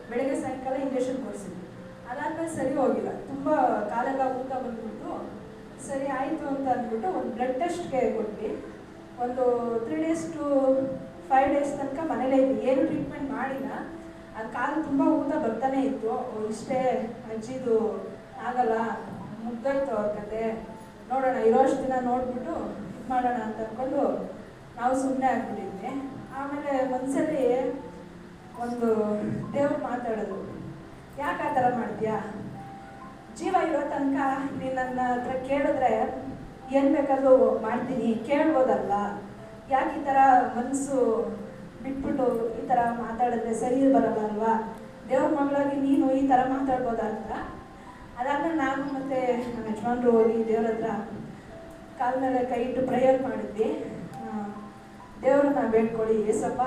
ಬೆಳಗ್ಗೆ ಸಾಯಂಕಾಲ ಇಂಜೆಕ್ಷನ್ ಕೊಡಿಸಿದ್ವಿ. ಅದಾದ್ಮೇಲೆ ಸರಿ ಹೋಗಿಲ್ಲ, ತುಂಬ ಕಾಲೆಲ್ಲ ಊತ ಬಂದ್ಬಿಟ್ಟು ಸರಿ ಆಯಿತು ಅಂತ ಅಂದ್ಬಿಟ್ಟು ಒಂದು ಬ್ಲಡ್ ಟೆಸ್ಟ್ಗೆ ಕೊಟ್ವಿ. ಒಂದು 3 days to 5 days ತನಕ ಮನೇಲೇ ಇದ್ವಿ, ಏನು ಟ್ರೀಟ್ಮೆಂಟ್ ಮಾಡಿಲ್ಲ. ಅದು ಕಾಲು ತುಂಬ ಊತ ಬರ್ತಾನೆ ಇತ್ತು. ಇಷ್ಟೇ ಅಜ್ಜಿದು ಆಗಲ್ಲ, ಮುಗ್ದೋಯ್ತು ಅವ್ರ ಕತೆ, ನೋಡೋಣ ಇರೋಷ್ಟು ದಿನ ನೋಡ್ಬಿಟ್ಟು ಇದು ಮಾಡೋಣ ಅಂತ ಅಂದ್ಕೊಂಡು ನಾವು ಸುಮ್ಮನೆ ಆಗ್ಬಿಟ್ಟಿದ್ವಿ. ಆಮೇಲೆ ಒಂದ್ಸಲಿ ಒಂದು ದೇವ್ರು ಮಾತಾಡೋದು, ಯಾಕೆ ಆ ಥರ ಮಾಡ್ತೀಯಾ, ಜೀವ ಇರೋ ತನಕ ನೀನು ನನ್ನ ಹತ್ರ ಕೇಳಿದ್ರೆ ಏನು ಬೇಕಾದರೂ ಮಾಡ್ತೀನಿ, ಕೇಳ್ಬೋದಲ್ಲ, ಯಾಕೆ ಈ ಥರ ಮನಸ್ಸು ಬಿಟ್ಬಿಟ್ಟು ಈ ಥರ ಮಾತಾಡಿದ್ರೆ ಸರಿ ಬರಲ್ಲ ಅಲ್ವಾ, ದೇವ್ರ ಮಗಳಾಗಿ ನೀನು ಈ ಥರ ಮಾತಾಡ್ಬೋದ ಅಂತ. ಅದಾದ್ಮೇಲೆ ನಾನು ಮತ್ತು ನಮ್ಮ ಯಜಮಾನ್ರು ಹೋಗಿ ದೇವ್ರ ಹತ್ರ ಕಾಲ ಮೇಲೆ ಕೈ ಇಟ್ಟು ಪ್ರೇಯರ್ ಮಾಡಿದ್ವಿ. ದೇವ್ರನ್ನ ಬೇಡ್ಕೊಳ್ಳಿ, ಏಸಪ್ಪ